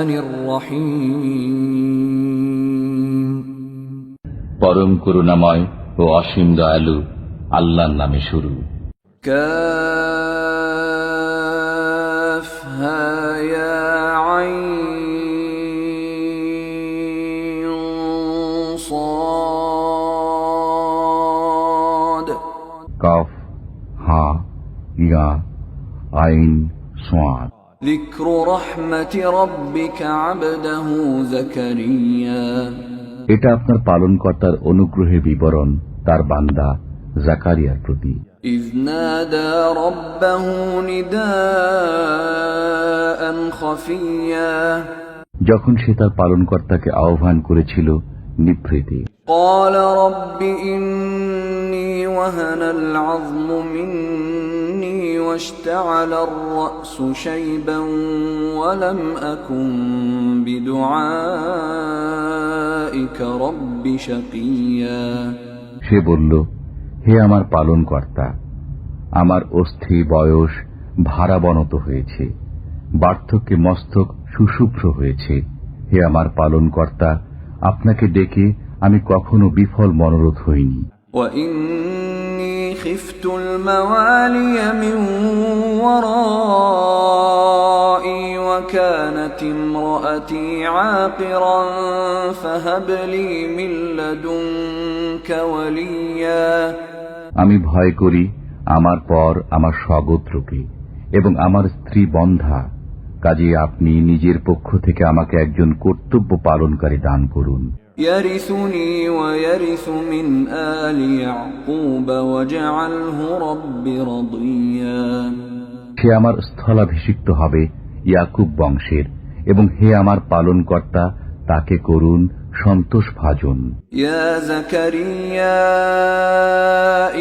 الرحمن الرحيم পরম করুণাময় ও অসীম দয়ালু আল্লাহর নামে শুরু। كافها يا عين صاد কাফ হা ইয়া আইন সাদ। ذكر رحمة ربك عبده زكريا এটা আপনার পালনকর্তার অনুগ্রহের বিবরণ তার বান্দা জাকারিয়ার প্রতি। إذ نادى ربه نداء خفيا যখন সে তার পালনকর্তাকে আহ্বান করেছিল নিভৃতে। قال رب إني وهن العظم مني واشتعل الرأس شيبا ولم أكن بدعائك رب شقيا সে বলল, হে আমার পালনকর্তা, আমার অস্থি বয়স ভারাবনত হয়েছে, বার্ধক্যে মস্তক সুশুভ্র হয়েছে। হে আমার পালনকর্তা, আপনাকে ডেকে আমি কখনো বিফল মনোরথ হইনি। وإني خفت الموالي من ورائي وكانت امرأتي عاقرا فهب لي من لدنك وليا আমি ভয় করি আমার পর আমার স্বগোত্রকে এবং আমার স্ত্রী বন্ধা, কাজে আপনি নিজের পক্ষ থেকে আমাকে একজন কর্তব্য পালনকারী দান করুন। يرثني ويرث من آل يعقوب واجعله رب رضيا সে আমার স্থলাভিষিক্ত হবে ইয়াকুব বংশের, এবং হে আমার পালনকর্তা তাকে করুন সন্তোষভাজন। يا زكريا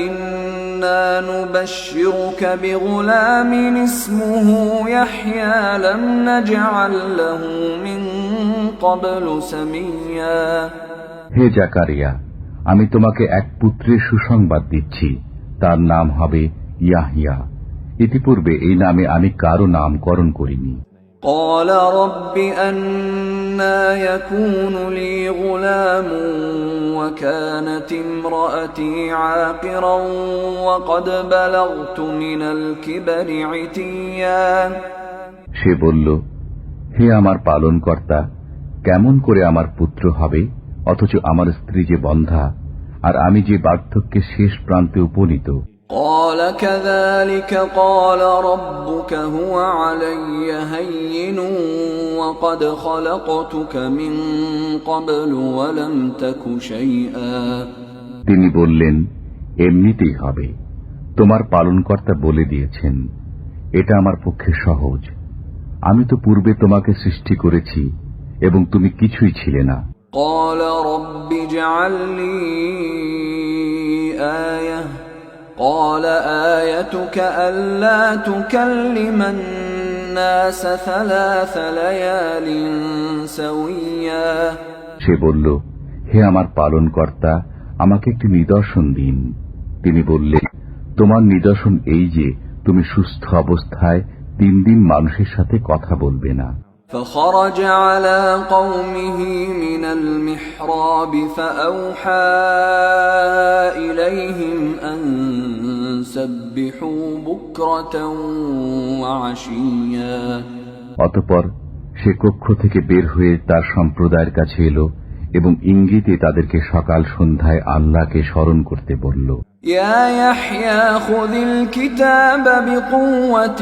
إنا نبشرك بغلام اسمه يحيى لم نجعل له من قبل سميا হে জাকারিয়া, আমি তোমাকে এক পুত্রের সুসংবাদ দিচ্ছি, তার নাম হবে ইয়াহিয়া। ইতিপূর্বে এই নামে আমি কারো নামকরণ করিনি। قال رب أنى يكون لي غلام وكانت امرأتي عاقرا وقد بلغت من الكبر عتيا সে বলল, হে আমার পালনকর্তা, কেমন করে আমার পুত্র হবে, অথচ আমার স্ত্রী যে বন্ধা, আর আমি যে বার্ধক্যের শেষ প্রান্তে উপনীত। قال كذلك قال ربك هو علي هين وقد خلقتك من قبل ولم تك شيئا তিনি বললেন, এমনিতেই হবে, তোমার পালনকর্তা বলে দিয়েছেন, এটা আমার পক্ষে সহজ। আমি তো পূর্বে তোমাকে সৃষ্টি করেছি এবং তুমি কিছুই ছিলে না। قال رب اجعل لي آية قال آيتك ألا تكلم الناس 3 ليال سويا সে বলল, হে আমার পালনকর্তা, আমাকে একটি নিদর্শন দিন। তিনি বললেন, তোমার নিদর্শন এই যে তুমি সুস্থ অবস্থায় 3 দিন মানুষের সাথে কথা বলবে না। فخرج على قومه من المحراب فأوحى إليهم أن سبحوا بكرة وعشيا অতঃপর সে কক্ষ থেকে বের হয়ে তার সম্প্রদায়ের কাছে এলো এবং ইঙ্গিতে তাদেরকে সকাল সন্ধ্যায় আল্লাহকে স্মরণ করতে বলল। يا يحيى خذ الكتاب بقوة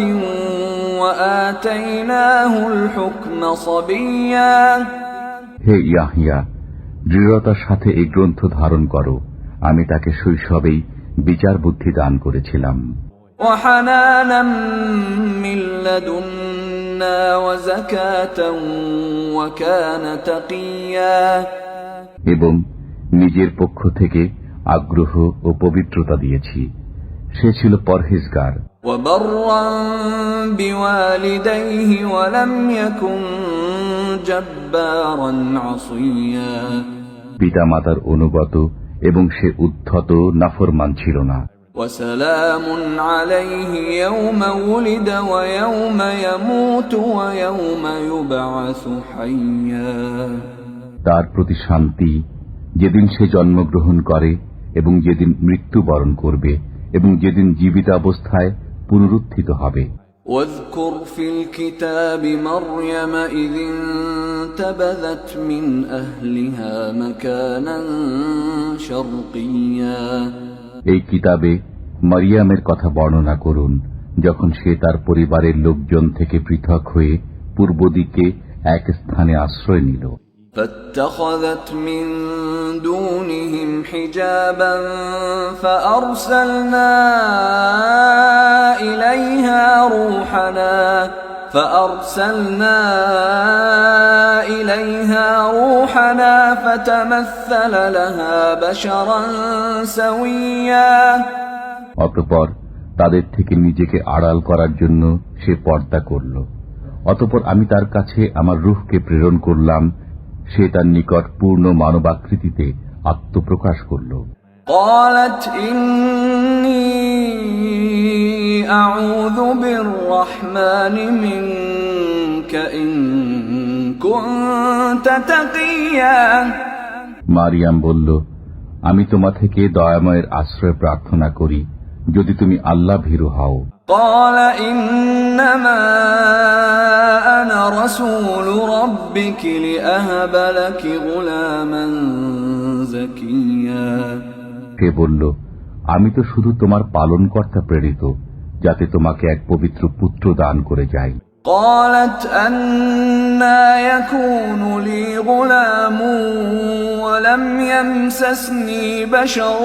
وآتيناه الحكم صبيا হে ইয়াহিয়া, দৃঢ়তার সাথে এই গ্রন্থ ধারণ করো, আমি তাকে শৈশবেই বিচার বুদ্ধি দান করেছিলাম। وحنانا من لدنا وزكاة وكان تقيا এবং নিজের পক্ষ থেকে আগ্রহ ও পবিত্রতা দিয়েছি, সে ছিল পরহেজগার। وبرا بوالديه ولم يكن جبارا عصيا পিতা মাতার অনুগত এবং সে উদ্ধত নাফরমান ছিল না। وسلام عليه يوم ولد ويوم يموت ويوم يبعث حيا তার প্রতি শান্তি যেদিন সে জন্মগ্রহণ করে এবং যেদিন মৃত্যুবরণ করবে এবং যেদিন জীবিত অবস্থায় পুনরুত্থিত হবে। واذكر في الكتاب مريم إذ انتبذت من أهلها مكانا شرقيا এই কিতাবে মারিয়ামের কথা বর্ণনা করুন, যখন সে তার পরিবারের লোকজন থেকে পৃথক হয়ে পূর্ব দিকে এক স্থানে আশ্রয় নিল। فاتخذت من دونهم حجابا فأرسلنا إليها روحنا فتمثل لها بشرا سويا অতঃপর তাদের থেকে নিজেকে আড়াল করার জন্য সে পর্দা করল। অতঃপর আমি তার কাছে আমার রূহকে প্রেরণ করলাম, সে তার নিকট পূর্ণ মানবাকৃতিতে আত্মপ্রকাশ করল। قالت إني أعوذ بالرحمن منك إن كنت تقيا মারিয়াম বলল, আমি তোমা থেকে দয়াময়ের আশ্রয় প্রার্থনা করি যদি তুমি আল্লাহ ভীরু হও। قال إنما أنا رسول ربك لأهب لك غلاما زكيا সে বলল, আমি তো শুধু তোমার পালনকর্তা প্রেরিত, যাতে তোমাকে এক পবিত্র পুত্র দান করে যাই। قالت أنى يكون لي غلام ولم يمسسني بشر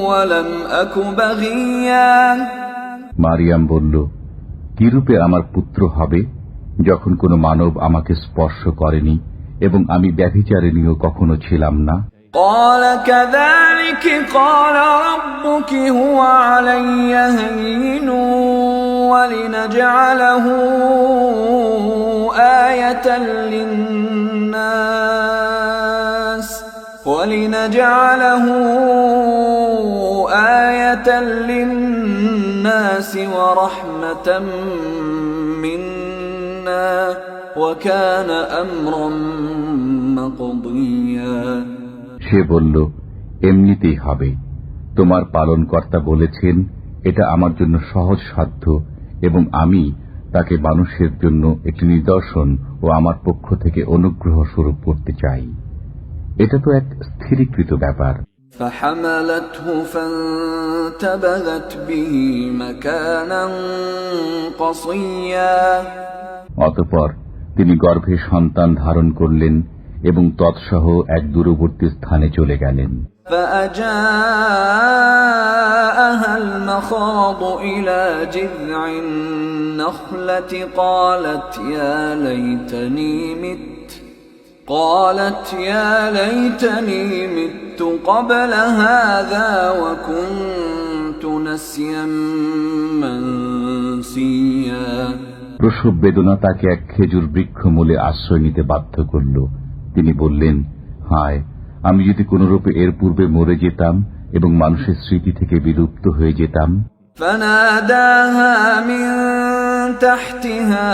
ولم أك بغيا মারিয়াম বলল, কিরূপে আমার পুত্র হবে, যখন কোনো মানব আমাকে স্পর্শ করেনি এবং আমি ব্যভিচারিণীও কখনো ছিলাম না। قال كذلك قال ربك هو علي هين ولنجعله آية للناس ورحمة منا وكان أمرا مقضيا সে বলল, এমনিতেই হবে। তোমার পালনকর্তা বলেছেন, এটা আমার জন্য সহজ সাধ্য এবং আমি তাকে মানুষের জন্য একটি নিদর্শন ও আমার পক্ষ থেকে অনুগ্রহ স্বরূপ করতে চাই। এটা তো এক স্থিরীকৃত ব্যাপার। فحملته فانتبذت به مكانا قصيا অতঃপর তিনি গর্ভে সন্তান ধারণ করলেন এবং তৎসহ এক দূরবর্তী স্থানে চলে গেলেন। فأجاءها المخاض إلى جذع النخلة قالت يا ليتني مت قبل هذا وكنت نسيا منسيا প্রসব বেদনা তাকে এক খেজুর বৃক্ষ মূলে আশ্রয় নিতে বাধ্য করল। তিনি বললেন, হায়, আমি যদি কোনরূপে এর পূর্বে মরে যেতাম এবং মানুষের স্মৃতি থেকে বিলুপ্ত হয়ে যেতাম। فناداها من تحتها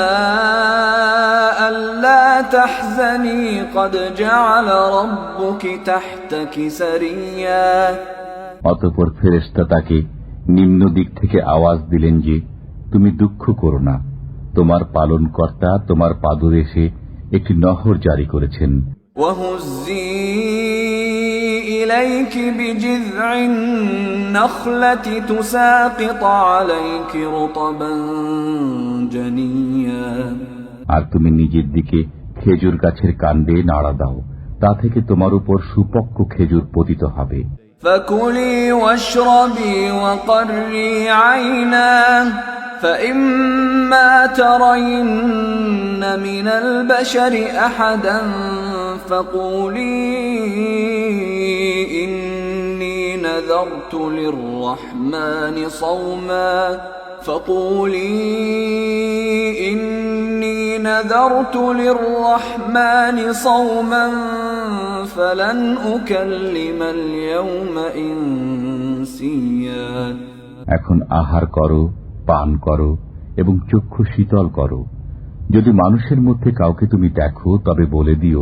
ألا تحزني قد جعل ربك تحتك سريا অতঃপর ফেরেশতা তাকে নিম্ন দিক থেকে আওয়াজ দিলেন যে, তুমি দুঃখ করো না, তোমার পালনকর্তা তোমার পাদদেশে একটি নহর জারি করেছেন। وهزي إليك بجذع النخلة تساقط عليك رطبا جنيا আর তুমি নিজের দিকে খেজুর গাছের কাণ্ডে নাড়া দাও, তা থেকে তোমার উপর সুপক্ক খেজুর পতিত হবে। فكلي واشربي وقري عينا فإما ترين من البشر أحدا فقولي إني نذرت للرحمن صوما فلن أكلم اليوم إنسيا منسيا এখন আহার করো, পান করো এবং চক্ষু শীতল করো। যদি মানুষের মধ্যে কাউকে তুমি দেখো তবে বলে দিও,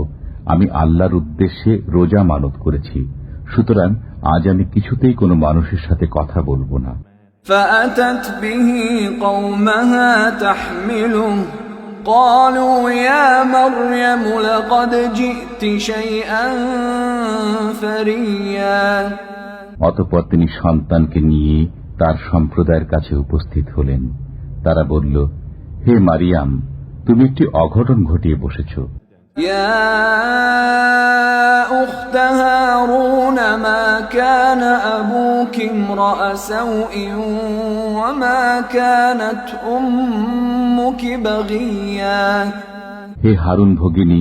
আমি আল্লাহর উদ্দেশ্যে রোজা মানত করেছি, সুতরাং আজ আমি কিছুতেই কোনো মানুষের সাথে কথা বলবো না। فأتت به قومها تحمله قالوا يا مريم لقد جئت شيئا فريا অতঃপর তিনি সন্তানকে নিয়ে তার সম্প্রদায়ের কাছে উপস্থিত হলেন। তারা বলল, হে মারিয়াম, তুমি একটি অঘটন ঘটিয়ে বসেছ। يا أخت هارون ما كان أبوك امرأ سوء وما كانت أمك بغيا হে হারুন ভগিনী,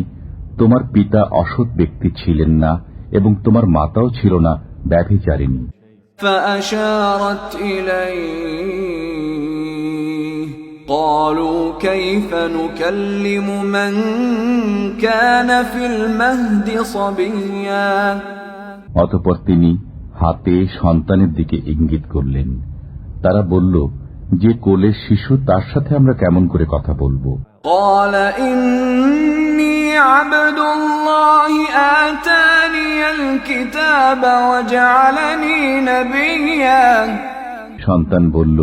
তোমার পিতা অসৎ ব্যক্তি ছিলেন না এবং তোমার মাতাও ছিল না ব্যভিচারিণী। فأشارت إليه قالوا كيف نكلم من كان في المهد صبيا অতঃপর তিনি হাতে সন্তানের দিকে ইঙ্গিত করলেন। তারা বলল, যে কোলের শিশু তার সাথে আমরা কেমন করে কথা বলবো? قال إني عبد الله آتاني الكتاب وجعلني نبيا সন্তান বলল,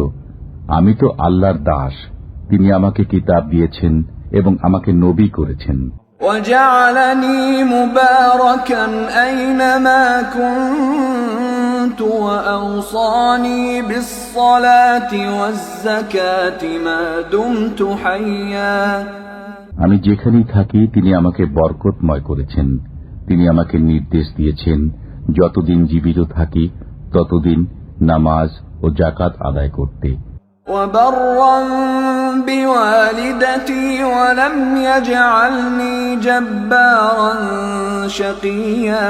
আমি তো আল্লাহর দাস, তিনি আমাকে কিতাব দিয়েছেন এবং আমাকে নবী করেছেন। وجعلني مباركا أينما كنت وأوصاني بالصلاة والزكاة ما دمت حيا আমি যেখানেই থাকি তিনি আমাকে বরকতময় করেছেন। তিনি আমাকে নির্দেশ দিয়েছেন, যতদিন জীবিত থাকি ততদিন নামাজ ও যাকাত আদায় করতে। وبرا بوالدتي ولم يجعلني جبارا شقيا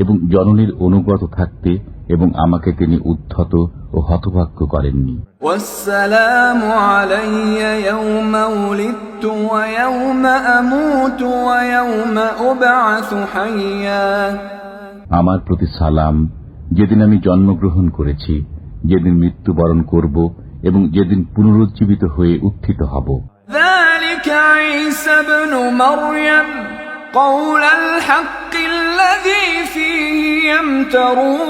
এবং জননীর অনুগত থাকতে এবং আমাকে তিনি উদ্ধত ও হতভাগ্য করেননি। والسلام علي يوم ولدت ويوم أموت ويوم أبعث حيا আমার প্রতি সালাম, যেদিন আমি জন্মগ্রহণ করেছি, যেদিন মৃত্যুবরণ করব এবং যেদিন পুনরুজ্জীবিত হয়ে উত্থিত হব। ذلك عيسى ابن مريم قول الحق الذي فيه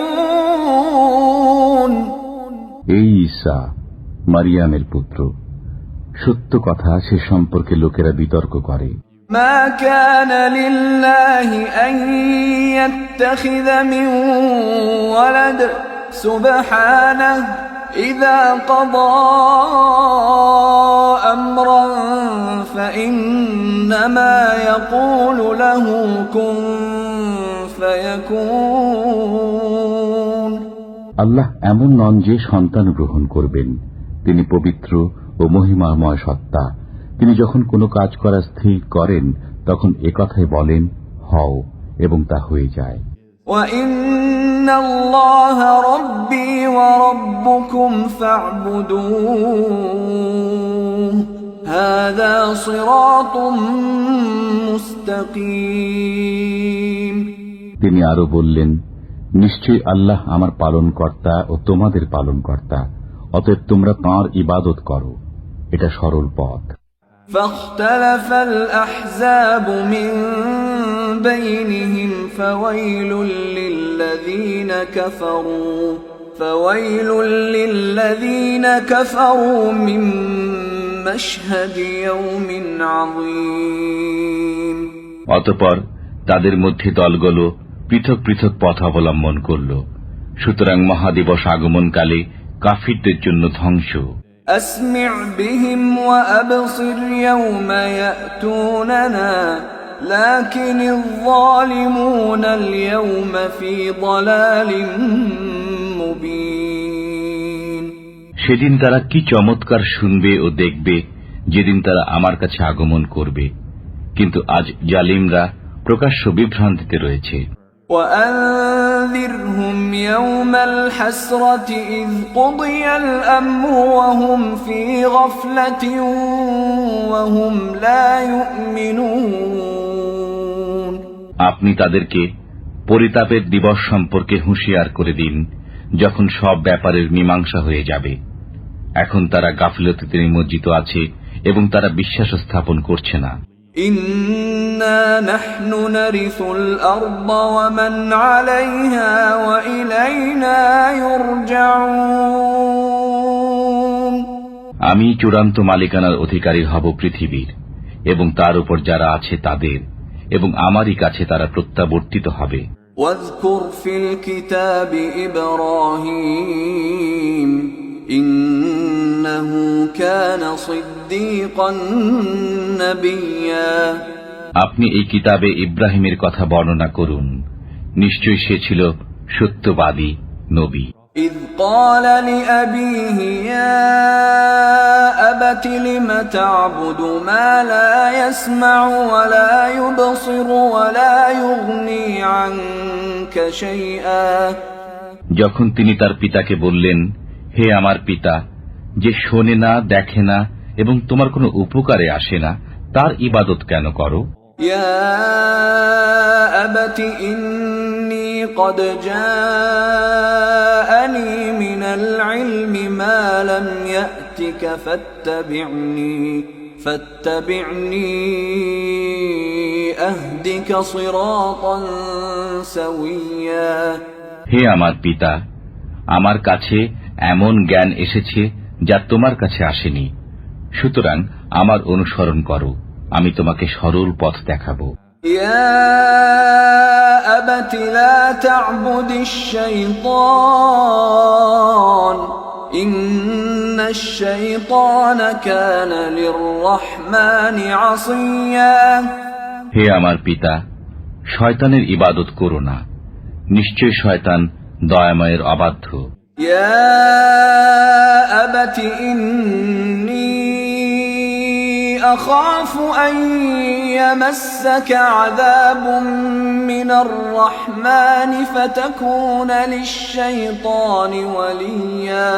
يمترون এই ঈসা মারিয়ামের পুত্র, সত্য কথা সে সম্পর্কে লোকেরা বিতর্ক করে। ما كان لله أن يتخذ من ولد سبحانه إذا قضى أمرا فإنما يقول له كن فيكون আল্লাহ এমন নন যে সন্তান গ্রহণ করবেন। তিনি পবিত্র ও মহিমাময় সত্তা। তিনি যখন কোনো কাজ করা স্থির করেন তখন একথাই বলেন, হও, এবং তা হয়ে যায়। وَإِنَّ اللَّهَ رَبِّي وَرَبُّكُمْ فَاعْبُدُوهُ هَذَا صِرَاطٌ مُسْتَقِيمٌ তিনি আরো বললেন, নিশ্চয়ই আল্লাহ আমার পালনকর্তা ও তোমাদের পালনকর্তা, অতএব তোমরা তাঁর ইবাদত করো, এটা সরল পথ। فاختلف الأحزاب من بينهم فويل للذين كفروا من مشهد يوم عظيم অতঃপর তাদের মধ্যে দলগুলো পৃথক পৃথক পথ অবলম্বন করল। সুতরাং মহাদিবস আগমনকালে কাফিরদের জন্য ধ্বংস। أسمع بهم وأبصر يوم يأتوننا لكن الظالمون اليوم في ضلال مبين সেদিন তারা কি চমৎকার শুনবে ও দেখবে যেদিন তারা আমার কাছে আগমন করবে, কিন্তু আজ জালিমরা প্রকাশ্য বিভ্রান্তিতে রয়েছে। وأنذرهم يوم الحسرة إذ قضي الأمر وهم في غفلة وهم لا يؤمنون আপনি তাদেরকে পরিতাপের দিবস সম্পর্কে হুঁশিয়ার করে দিন, যখন সব ব্যাপারের মীমাংসা হয়ে যাবে। এখন তারা গাফিলতিতে নিমজ্জিত আছে এবং তারা বিশ্বাস স্থাপন করছে না। ইন্না নাহনু নারিসুল আরদ ওয়া মান আলাইহা ওয়া ইলাইনা ইউরজাউন। আমি চূড়ান্ত মালিকানার অধিকারী হব পৃথিবীর এবং তার উপর যারা আছে তাদের, এবং আমারই কাছে তারা প্রত্যাবর্তিত হবে। ওয়াযকুর ফিল কিতাবি ইব্রাহিম ইন্নাহু কানা সিদ্দীকান নাবিয়্যা। আপনি এই কিতাবে ইব্রাহিমের কথা বর্ণনা করুন, নিশ্চয়ই সে ছিল সত্যবাদী নবী। إذ قال لأبيه يا أبت لم تعبد ما لا يسمع ولا يبصر ولا يغني عنك شيئا। যখন তিনি তার পিতাকে বললেন, হে আমার পিতা, যে শোনে না, দেখে না এবং তোমার কোনো উপকারে আসে না, তার ইবাদত কেন করো? يا أبت إني قد جاءني من العلم ما لم يأتك فاتبعني أهدك صراطا سويا। হে আমার পিতা, আমার কাছে এমন জ্ঞান এসেছে যা তোমার কাছে আসেনি, সুতরাং আমার অনুসরণ করো, আমি তোমাকে সরল পথ দেখাবো। ইয়া আবাতি লা তা'বুদিশ শাইতান ইন্নাশ শাইতানা কানা লির-রাহমানি আসিয়া। হে আমার পিতা, শয়তানের ইবাদত করো না, নিশ্চয় শয়তান দয়াময়ের অবাধ্য। ইয়া আবাতি ইন্নী أخاف أن يمسك عذاب من الرحمن فتكون للشيطان وليا।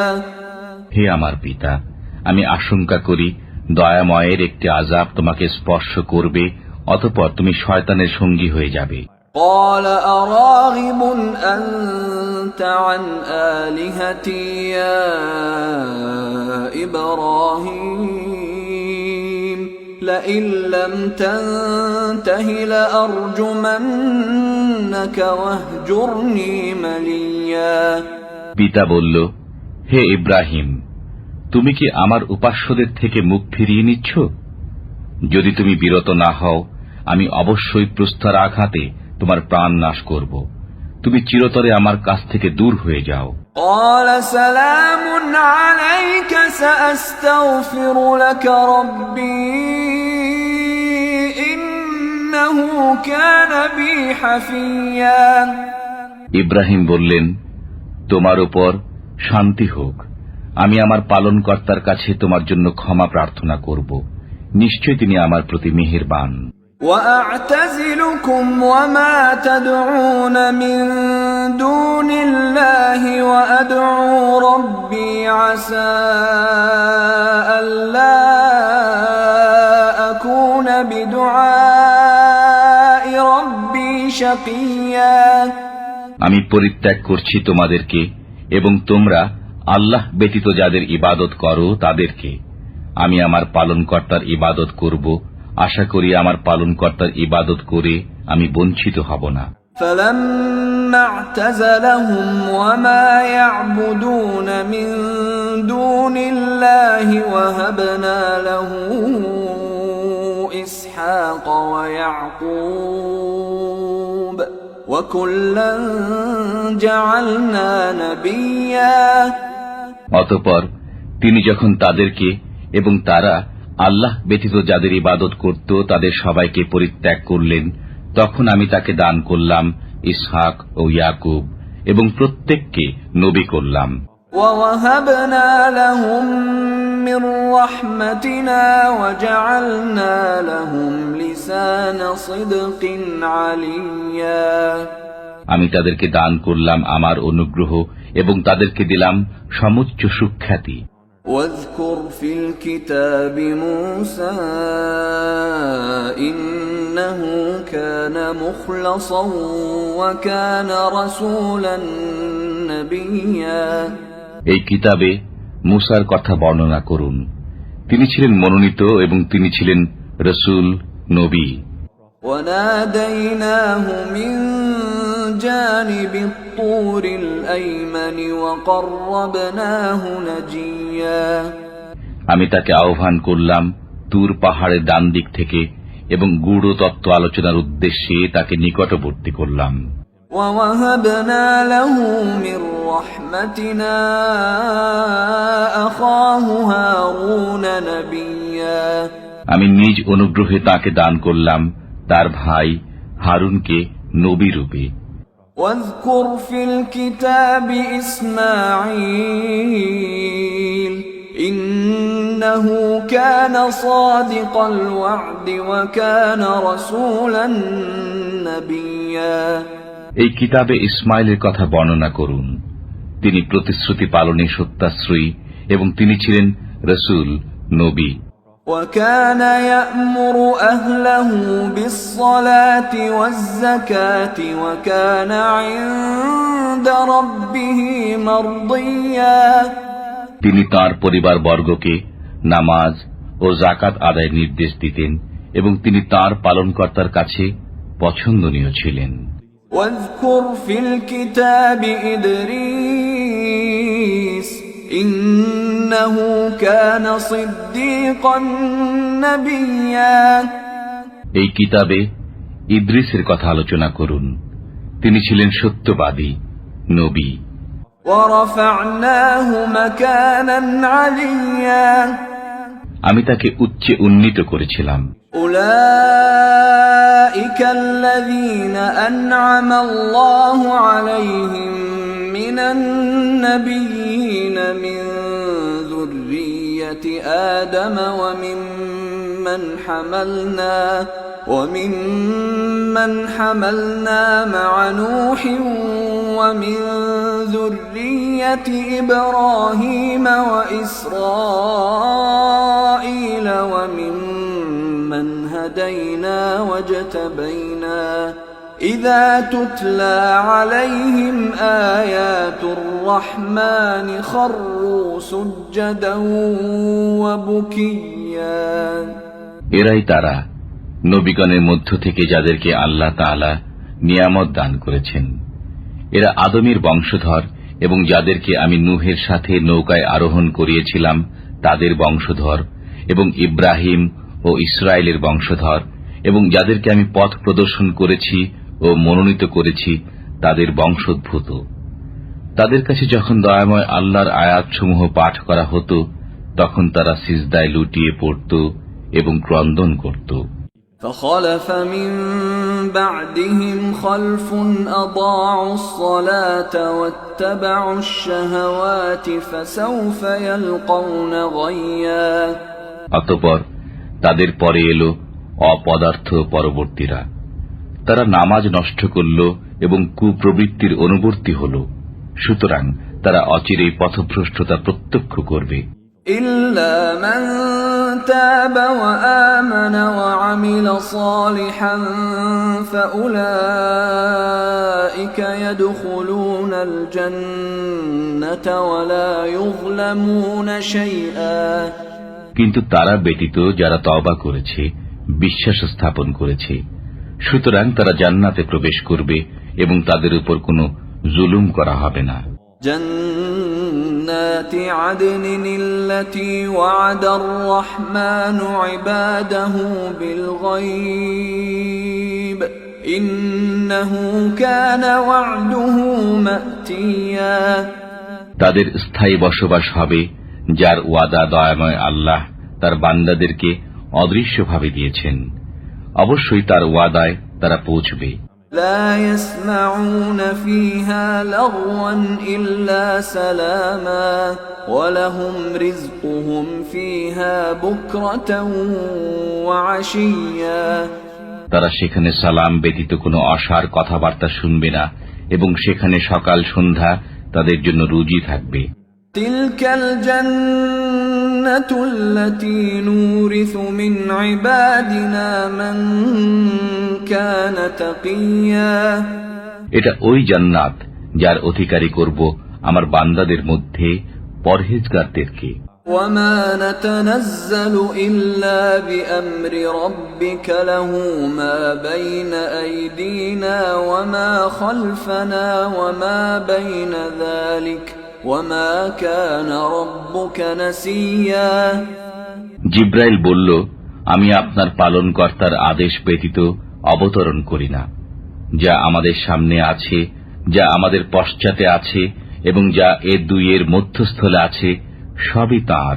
হে আমার পিতা, আমি আশঙ্কা করি দয়াময়ের একটি আযাব তোমাকে স্পর্শ করবে, অতঃপর তুমি শয়তানের সঙ্গী হয়ে যাবে। قال أراغب أنت عن آلهتي يا إبراهيم لئن لم تنته لأرجمنك واهجرني مليا। পিতা বলল, হে ইব্রাহিম, তুমি কি আমার উপাস্যদের থেকে মুখ ফিরিয়ে নিচ্ছ? যদি তুমি বিরত না হও, আমি অবশ্যই প্রস্তর আঘাতে তোমার প্রাণ নাশ করব। তুমি চিরতরে আমার কাছ থেকে দূর হয়ে যাও। قال سلام عليك سأستغفر لك ربي إنه كان بي حفيا। ইব্রাহিম বললেন, তোমার উপর শান্তি হোক, আমি আমার পালনকর্তার কাছে তোমার জন্য ক্ষমা প্রার্থনা করব, নিশ্চয় তিনি আমার প্রতি মেহেরবান। وأعتزلكم وما تدعون من دون الله وأدعو ربي عسى ألا أكون بدعاء ربي شقيا। আমি পরিত্যাগ করছি তোমাদেরকে এবং তোমরা আল্লাহ ব্যতীত যাদের ইবাদত করো তাদেরকে। আমি আমার পালনকর্তার ইবাদত করব, আশা করি আমার পালনকর্তার ইবাদত করে আমি বঞ্চিত হব না। فلما اعتزلهم وما يعبدون من دون الله وهبنا له إسحاق ويعقوب وكلا جعلنا نبيا। অতঃপর তিনি যখন তাদেরকে এবং তারা আল্লাহ ব্যতীত যাদের ইবাদত করত তাদের সবাইকে পরিত্যাগ করলেন, তখন আমি তাকে দান করলাম ইসহাক ও ইয়াকুব এবং প্রত্যেককে নবী করলাম। وَوَهَبْنَا لَهُم مِّن رَّحْمَتِنَا وَجَعَلْنَا لَهُمْ لِسَانَ صِدْقٍ عَلِيًّا। আমি তাদেরকে দান করলাম আমার অনুগ্রহ এবং তাদেরকে দিলাম সমুচ্চ সুখ্যাতি। واذكر في الكتاب موسى إنه كان مخلصا وكان رسولا نبيا এই কিতাবে মুসার কথা বর্ণনা করুন। তিনি ছিলেন মনোনীত এবং তিনি ছিলেন রসূল, নবী। وناديناه من جانب الطور الأيمن وقربناه نجيا আমি তাকে আহ্বান করলাম তুর পাহাড়ের ডান দিক থেকে এবং গূঢ় তত্ত্ব আলোচনার উদ্দেশ্যে তাকে নিকটবর্তী করলাম। ووهبنا له من رحمتنا أخاه هارون نبيا আমি নিজ অনুগ্রহে তাকে দান করলাম তার ভাই হারুনকে নবী রূপে। واذكر في الكتاب إسماعيل إنه كان صادق الوعد وكان رسولا نبيا এই কিতাবে ইসমাইলের কথা বর্ণনা করুন। তিনি প্রতিশ্রুতি পালনে সত্যাশ্রয়ী এবং তিনি ছিলেন রসূল, নবী। وكان يأمر أهله بالصلاة والزكاة وكان عند ربه مرضيا তিনি তাঁর পরিবারবর্গকে নামাজ ও যাকাত আদায়ের নির্দেশ দিতেন এবং তিনি তাঁর পালনকর্তার কাছে পছন্দনীয় ছিলেন। واذكر في الكتاب إدريس إنه كان صديقا نبيا এই কিতাবে ইদ্রিসের কথা আলোচনা করুন। তিনি ছিলেন সত্যবাদী, নবী। ورفعناه مكانا عليا আমি তাকে উচ্চে উন্নীত করেছিলাম। أولئك الذين أنعم الله عليهم من النبيين من ذرية آدم وممن حملنا مع نوح ومن ذرية إبراهيم وإسرائيل وممن هدينا واجتبينا إذا تتلى عليهم آيات الرحمن خروا سجدا وبكيا এরাই তারা নবীগণের মধ্য থেকে যাদেরকে আল্লাহ তাআলা নিয়ামত দান করেছেন। এরা আদমের বংশধর এবং যাদেরকে আমি নূহের সাথে নৌকায় আরোহণ করিয়েছিলাম তাদের বংশধর, এবং ইব্রাহিম ও ইসরায়েলের বংশধর, এবং যাদেরকে আমি পথ প্রদর্শন করেছি ও মনোনীত করেছি তাদের বংশোদ্ভূত। তাদের কাছে যখন দয়াময় আল্লাহর আয়াতসমূহ পাঠ করা হতো তখন তারা সিজদায় লুটিয়ে পড়ত এবং ক্রন্দন করত। فخلف من بعدهم خلف أضاعوا الصلاة واتبعوا الشهوات فسوف يلقون غيا অতঃপর তাদের পরে এলো অপদার্থ পরবর্তীরা। তারা নামাজ নষ্ট করল এবং কুপ্রবৃত্তির অনুবর্তী হল। সুতরাং তারা অচিরেই পথভ্রষ্টতা প্রত্যক্ষ করবে। إلا من تاب وآمن وعمل صالحا فأولئك يدخلون الجنة ولا يظلمون شيئا কিন্তু তারা ব্যতীত যারা তওবা করেছে, বিশ্বাস স্থাপন করেছে, সুতরাং তারা জান্নাতে প্রবেশ করবে এবং তাদের উপর কোনো জুলুম করা হবে না। جنات عدن التي وعد الرحمن عباده بالغيب إنه كان وعده مأتيا তাদের স্থায়ী বসবাস হবে যার ওয়াদা দয়াময় আল্লাহ তার বান্দাদেরকে অদৃশ্যভাবে দিয়েছেন। অবশ্যই তার ওয়াদায় তারা পৌঁছবে। لا يسمعون فيها لغوا إلا سلاما ولهم رزقهم فيها بكرة وعشيا তারা সেখানে সালাম ব্যতীত কোনো অসার কথাবার্তা শুনবে না এবং সেখানে সকাল সন্ধ্যা তাদের জন্য রুজি থাকবে। تلك الجنة التي نورث من عبادنا من كان تقيا এটা ওই জান্নাত যার অধিকারী করব আমার বান্দাদের মধ্যে পরহেজগারদেরকে। وما نتنزل إلا بأمر ربك له ما بين أيدينا وما خلفنا وما بين ذلك وما كان ربك نسيا। জিব্রাইল বলল, আমি আপনার পালনকর্তার আদেশ ব্যতীত অবতরণ করি না। যা আমাদের সামনে আছে, যা আমাদের পশ্চাতে আছে এবং যা এ দুইয়ের মধ্যস্থলে আছে, সবই তাঁর,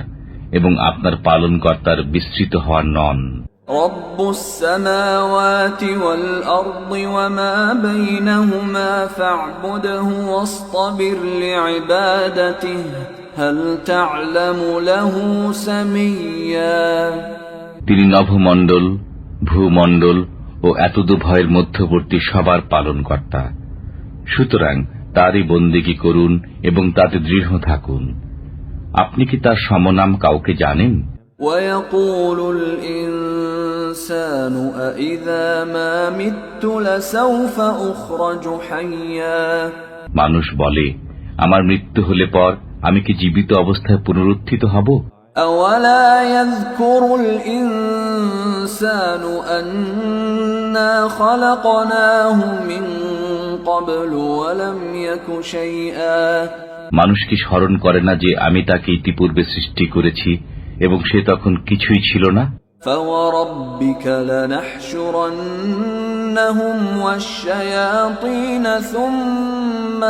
এবং আপনার পালনকর্তার বিস্তৃত হওয়ার নন। রব্বুস সামাওয়াতি ওয়াল আরদি ওয়া মা বাইনাহুমা ফা'বুদহু ওয়াসতাবির লিইবাদাতিহি হাল তা'লামু লাহু সামিয়্যা। তিনি নভমণ্ডল, ভূমণ্ডল ও এতদুভয়ের মধ্যবর্তী সবার পালনকর্তা। সুতরাং তারই বন্দেগী করুন এবং তাতে দৃঢ় থাকুন। আপনি কি তার সমনাম কাউকে জানেন? وَيَقُولُ الْإِنسَانُ أَإِذَا مَا مِتُّ لَسَوْفَ أُخْرَجُ حَيًّا। মানুষ বলে, আমার মৃত্যু হলে পর আমি কি জীবিত অবস্থায় পুনরুত্থিত হব? أَوَلَا يَذْكُرُ الْإِنسَانُ أَنَّا خَلَقْنَاهُ مِنْ قَبْلُ وَلَمْ يَكُ شَيْئًا। মানুষ কি স্মরণ করে না যে আমি তাকে ইতিপূর্বে সৃষ্টি করেছি এবং সে তখন কিছুই ছিল না? فَوَرَبِّكَ لَنَحْشُرَنَّهُمْ وَالشَّيَاطِينَ ثُمَّ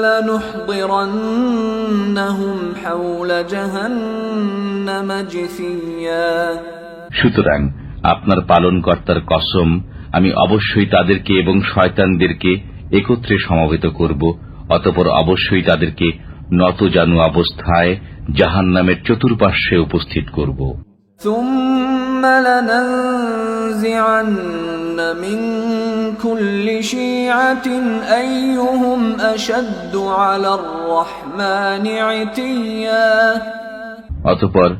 لَنُحْضِرَنَّهُمْ حَوْلَ جَهَنَّمَ جِثِيًّا। সুতরাং আপনার পালনকর্তার কসম, আমি অবশ্যই তাদেরকে এবং শয়তানদেরকে একত্রে সমবেত করব, অতঃপর অবশ্যই তাদেরকে নতজানু অবস্থায় জাহান্নামের চতুর্পার্শ্বে উপস্থিত করব। ثُمَّ لَنَنزِعَنَّ مِن كُلِّ شِيعَةٍ أَيُّهُمْ أَشَدُّ عَلَى الرَّحْمَنِ عِتِيًّا। অতঃপর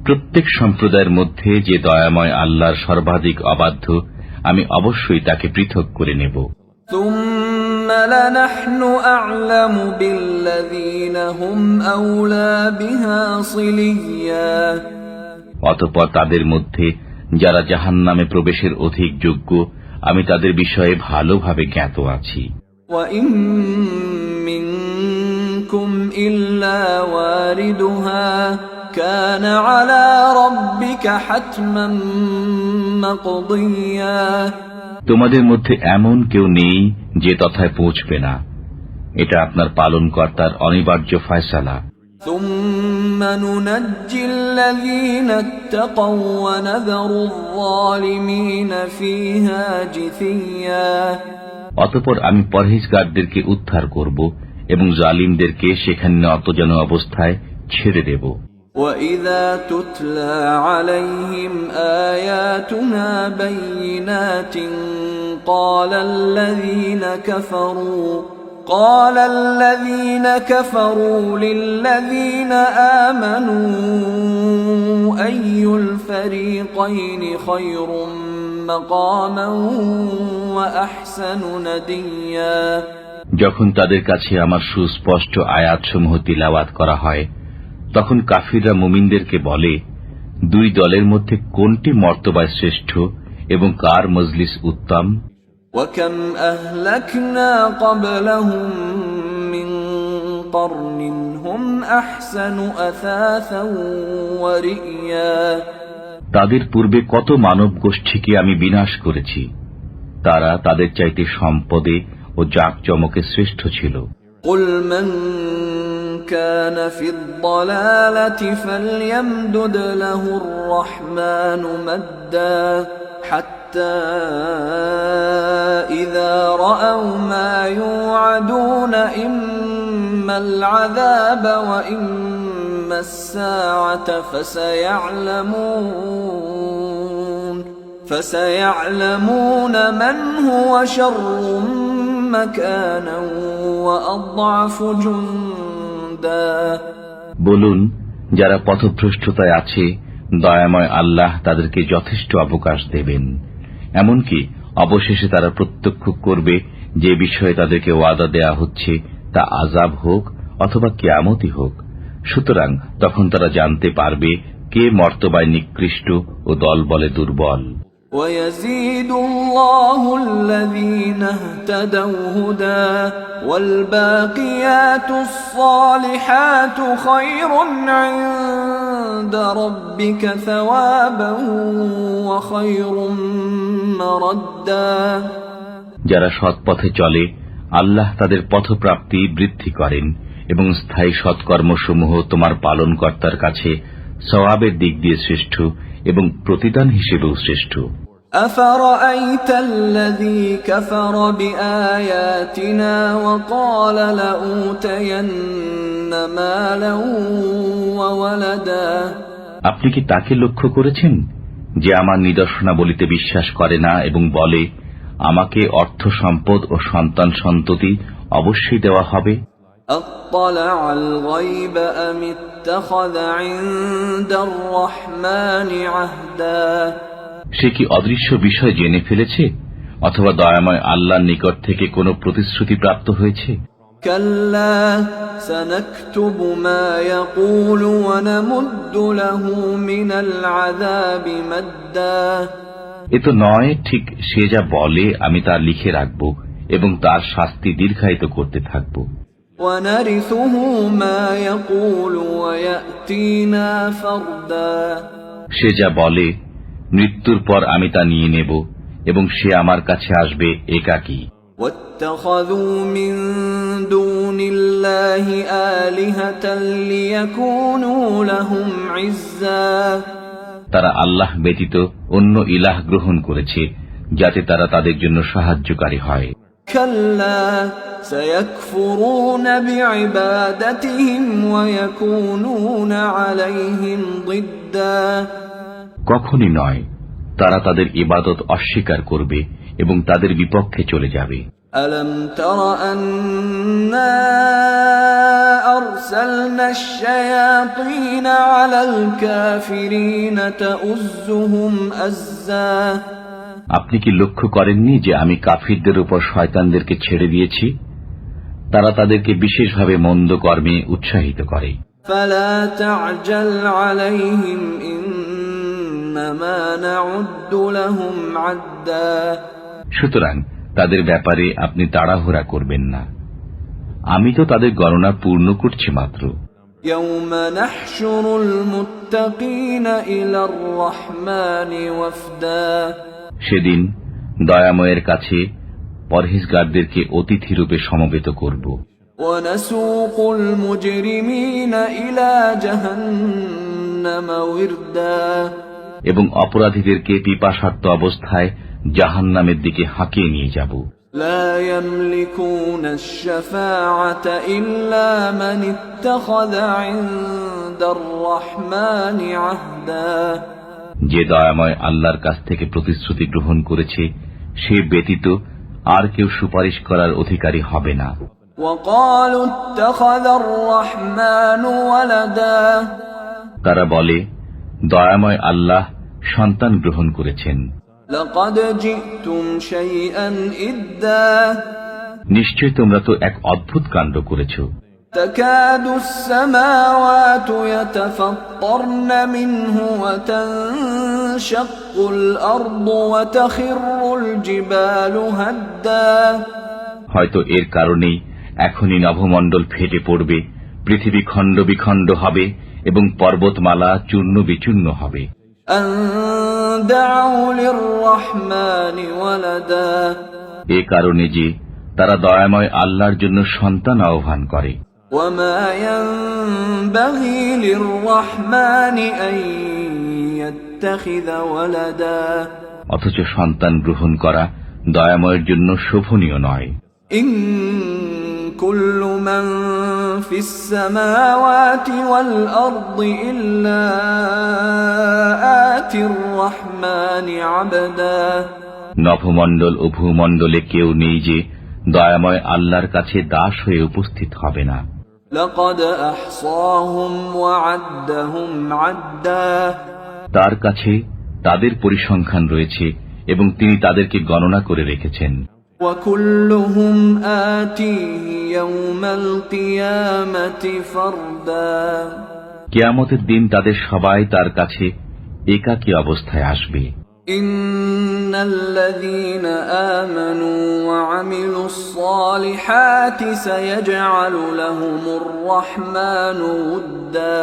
প্রত্যেক সম্প্রদায়ের মধ্যে যে দয়াময় আল্লাহর সর্বাধিক অবাধ্য, আমি অবশ্যই তাকে পৃথক করে নেব। ثُمَّ لَنَحْنُ أَعْلَمُ بِالَّذِينَ هُمْ أَوْلَى بِهَا صِلِيًّا। অতঃপর তাদের মধ্যে যারা জাহান্নামে প্রবেশের অধিক যোগ্য, আমি তাদের বিষয়ে ভালোভাবে জ্ঞাত আছি। وَإِن مِّنكُمْ إِلَّا وَارِدُهَا كَانَ عَلَى رَبِّكَ حَتْمًا مَّقْضِيًّا। তোমাদের মধ্যে এমন কেউ নেই যে তথায় পৌঁছবে না, এটা আপনার পালনকর্তার অনিবার্য ফয়সালা। ثُمَّ نُنَجِّي الَّذِينَ اتَّقَوْا وَنَذَرُ الظَّالِمِينَ فِيهَا جِثِيًّا। অতঃপর আমি পরহেজগারদেরকে উদ্ধার করব এবং জালিমদেরকে সেখানে নতজানু অবস্থায় ছেড়ে দেব। وَإِذَا تُتْلَى عَلَيْهِمْ آيَاتُنَا بَيِّنَاتٍ قَالَ الَّذِينَ كَفَرُوا لِلَّذِينَ آمَنُوا أَيُّ الْفَرِيقَيْنِ خَيْرٌ مَّقَامًا وَأَحْسَنُ نَدِيًّا। যখন তাদের কাছে আমার সুস্পষ্ট আয়াতসমূহ তিলাওয়াত করা হয়, তখন কাফিররা মুমিনদেরকে বলে, দুই দলের মধ্যে কোনটি মর্তবায় শ্রেষ্ঠ এবং কার মজলিস উত্তম। وَكَمْ أَهْلَكْنَا قَبْلَهُمْ مِنْ قَرْنٍ هُمْ أَحْسَنُ أَثَاثًا وَرِئْيًا। তাদের পূর্বে কত মানব গোষ্ঠীকে আমি বিনাশ করেছি, তারা তাদের চাইতে সম্পদে ও জাঁকজমকে শ্রেষ্ঠ ছিল। قُلْ مَنْ كَانَ فِي الضَّلَالَةِ فَلْيَمْدُدْ لَهُ الرَّحْمَنُ مَدًّا حَتَّى إِذَا رَأَوْا مَا يُوعَدُونَ إِمَّا الْعَذَابَ وَإِمَّا السَّاعَةَ فَسَيَعْلَمُونَ مَنْ هُوَ شَرٌّ مَكَانًا وَأَضْعَفُ جُنْدًا। বলুন, যারা পথভ্রষ্টতায় আছে, দয়াময় আল্লাহ তাদেরকে যথেষ্ট অবকাশ দেবেন। এমনকি অবশেষে তারা প্রত্যক্ষ করবে যে বিষয়ে তাদেরকে ওয়াদা দেয়া হচ্ছে তা আযাব হোক অথবা কিয়ামতই হোক। সুতরাং তখন তারা জানতে পারবে কে মর্তবায় নিকৃষ্ট ও দলবলে দুর্বল। وَيَزِيدُ اللَّهُ الَّذِينَ اهْتَدَوْا هُدًى وَالْبَاقِيَاتُ الصَّالِحَاتُ خَيْرٌ عِندَ رَبِّكَ ثَوَابًا وَخَيْرٌ مَّرَدًّا। যারা সৎপথে চলে আল্লাহ তাদের পথপ্রাপ্তি বৃদ্ধি করেন এবং স্থায়ী সৎকর্মসমূহ তোমার পালনকর্তার কাছে সওয়াবের দিক দিয়ে শ্রেষ্ঠ এবং প্রতিদান হিসেবেও শ্রেষ্ঠ। أَفَرَأَيْتَ الَّذِي كَفَرَ بِآيَاتِنَا وَقَالَ لَأُوتَيَنَّ مَالًا وَوَلَدًا। আপনি কি তাকে লক্ষ্য করেছেন যে আমার নিদর্শনাবলিতে বিশ্বাস করে না এবং বলে আমাকে অর্থ সম্পদ ও সন্তান সন্ততি অবশ্যই দেওয়া হবে? أَطَّلَعَ الْغَيْبَ أَمِ اتَّخَذَ عِندَ الرَّحْمَنِ عَهْدًا। সে কি অদৃশ্য বিষয় জেনে ফেলেছে অথবা দয়াময় আল্লাহর নিকট থেকে কোনো প্রতিশ্রুতি প্রাপ্ত হয়েছে? كَلَّا سَنَكْتُبُ مَا يَقُولُ وَنَمُدُّ لَهُ مِنَ الْعَذَابِ مَدًّا। এ তো নয়, ঠিক সে যা বলে আমি তা লিখে রাখব এবং তার শাস্তি দীর্ঘায়িত করতে থাকব। وَنَرِثُهُ مَا يَقُولُ وَيَأْتِينَا فَرْدًا। সে যা বলে মৃত্যুর পর আমি তা নিয়ে নেব এবং সে আমার কাছে আসবে একাকী। وَاتَّخَذُوا مِن دُونِ اللَّهِ آلِهَةً لِيَكُونُوا لَهُمْ عِزًّا। তারা আল্লাহ ব্যতীত অন্য ইলাহ গ্রহণ করেছে যাতে তারা তাদের জন্য সাহায্যকারী হয়। كَلَّا سَيَكْفُرُونَ بِعِبَادَتِهِمْ وَيَكُونُونَ عَلَيْهِمْ ضِدًّا। কখনই নয়, তারা তাদের ইবাদত অস্বীকার করবে এবং তাদের বিপক্ষে চলে যাবে। أَلَمْ تَرَ أَنَّا أَرْسَلْنَا الشَّيَاطِينَ عَلَى الْكَافِرِينَ تَؤُزُّهُمْ أَزًّا। আপনি কি লক্ষ্য করেননি যে আমি কাফিরদের উপর শয়তানদেরকে ছেড়ে দিয়েছি? তারা তাদেরকে বিশেষভাবে মন্দ কর্মে উৎসাহিত করে। فَلَا تَعْجَلْ عَلَيْهِمْ إِنَّمَا نَعُدُّ لَهُمْ عَدًّا। সুতরাং তাদের ব্যাপারে আপনি তাড়াহুড়া করবেন না, আমি তো তাদের গণনা পূর্ণ করছি মাত্র। يَوْمَ نَحْشُرُ الْمُتَّقِينَ إِلَى الرَّحْمَنِ وَفْدًا। সেদিন দয়াময়ের কাছে পরহেজগারদেরকে অতিথিরূপে সমবেত করব। وَنَسُوقُ الْمُجْرِمِينَ إِلَى جَهَنَّمَ وِرْدًا। এবং অপরাধীদেরকে পিপাসার্ত অবস্থায় জাহান্নামের দিকে হাঁকিয়ে নিয়ে যাব। لَا يَمْلِكُونَ الشَّفَاعَةَ إِلَّا مَنِ اتَّخَذَ عِندَ الرَّحْمَنِ عَهْدًا। যে দয়াময় আল্লাহর কাছ থেকে প্রতিশ্রুতি গ্রহণ করেছে সে ব্যতীত আর কেউ সুপারিশ করার অধিকারী হবে না। وَقَالُوا اتَّخَذَ الرَّحْمَنُ وَلَدًا। তারা বলে দয়াময় আল্লাহ সন্তান গ্রহণ করেছেন। لَقَدْ جِئْتُمْ شَيْئًا إِدًّا। নিশ্চয় তোমরা তো এক অদ্ভুত কাণ্ড করেছ। تَكَادُ السَّمَاوَاتُ يَتَفَطَّرْنَ مِنْهُ وَتَنشَقُّ الْأَرْضُ وَتَخِرُّ الْجِبَالُ هَدًّا। হয়তো এর কারণেই এখনই নভমণ্ডল ফেটে পড়বে, পৃথিবী খণ্ড বিখণ্ড হবে এবং পর্বতমালা চূর্ণ বিচূর্ণ হবে। أَن دَعَوْا لِلرَّحْمَنِ وَلَدًا। এ কারণে যে তারা দয়াময় আল্লাহর জন্য সন্তান আহ্বান করে। وَمَا يَنبَغِي لِلرَّحْمَنِ أَن يَتَّخِذَ وَلَدًا। অথচ সন্তান গ্রহণ করা দয়াময়ের জন্য শোভনীয় নয়। إِن كُلُّ مَن فِي السَّمَاوَاتِ وَالْأَرْضِ إِلَّا آتِي الرَّحْمَنِ عَبْدًا। নভমণ্ডল ও ভূমণ্ডলে কেউ নেই যে দয়াময় আল্লাহর কাছে দাস হয়ে উপস্থিত হবে না। لَقَدْ أَحْصَاهُمْ وَعَدَّهُمْ عَدًّا। তার কাছে তাদের পরিসংখ্যান রয়েছে এবং তিনি তাদেরকে গণনা করে রেখেছেন। وكلهم آتيه يوم القيامة فردا কিয়ামতের দিন তাদের সবাই তার কাছে একাকী অবস্থায় আসবে। إن الذين آمنوا وعملوا الصالحات سيجعل لهم الرحمن ودا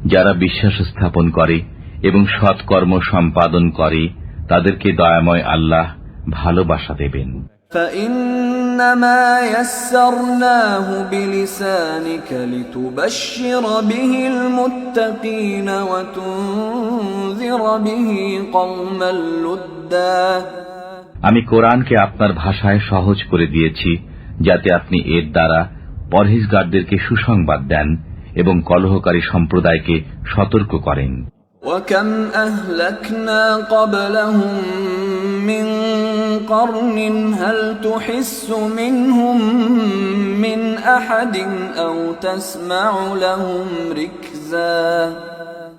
যারা বিশ্বাস স্থাপন করে এবং সৎকর্ম সম্পাদন করে তাদেরকে দয়াময় আল্লাহ ভালোবাসা দেবেন। فإنما يسرناه بلسانك لتبشر به المتقين وتنذر به قوما لدا আমি কোরআনকে আপনার ভাষায় সহজ করে দিয়েছি যাতে আপনি এর দ্বারা পরহেজগারদেরকে সুসংবাদ দেন এবং কলহকারী সম্প্রদায়কে সতর্ক করেন। وكم أهلكنا قبلهم من قرن هل تحس منهم من أحد أو تسمع لهم ركزا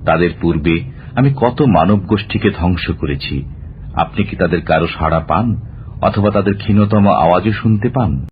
তাদের পূর্বে আমি কত মানব গোষ্ঠীকে ধ্বংস করেছি, আপনি কি তাদের কারো সাড়া পান অথবা তাদের ক্ষীণতম আওয়াজও শুনতে পান?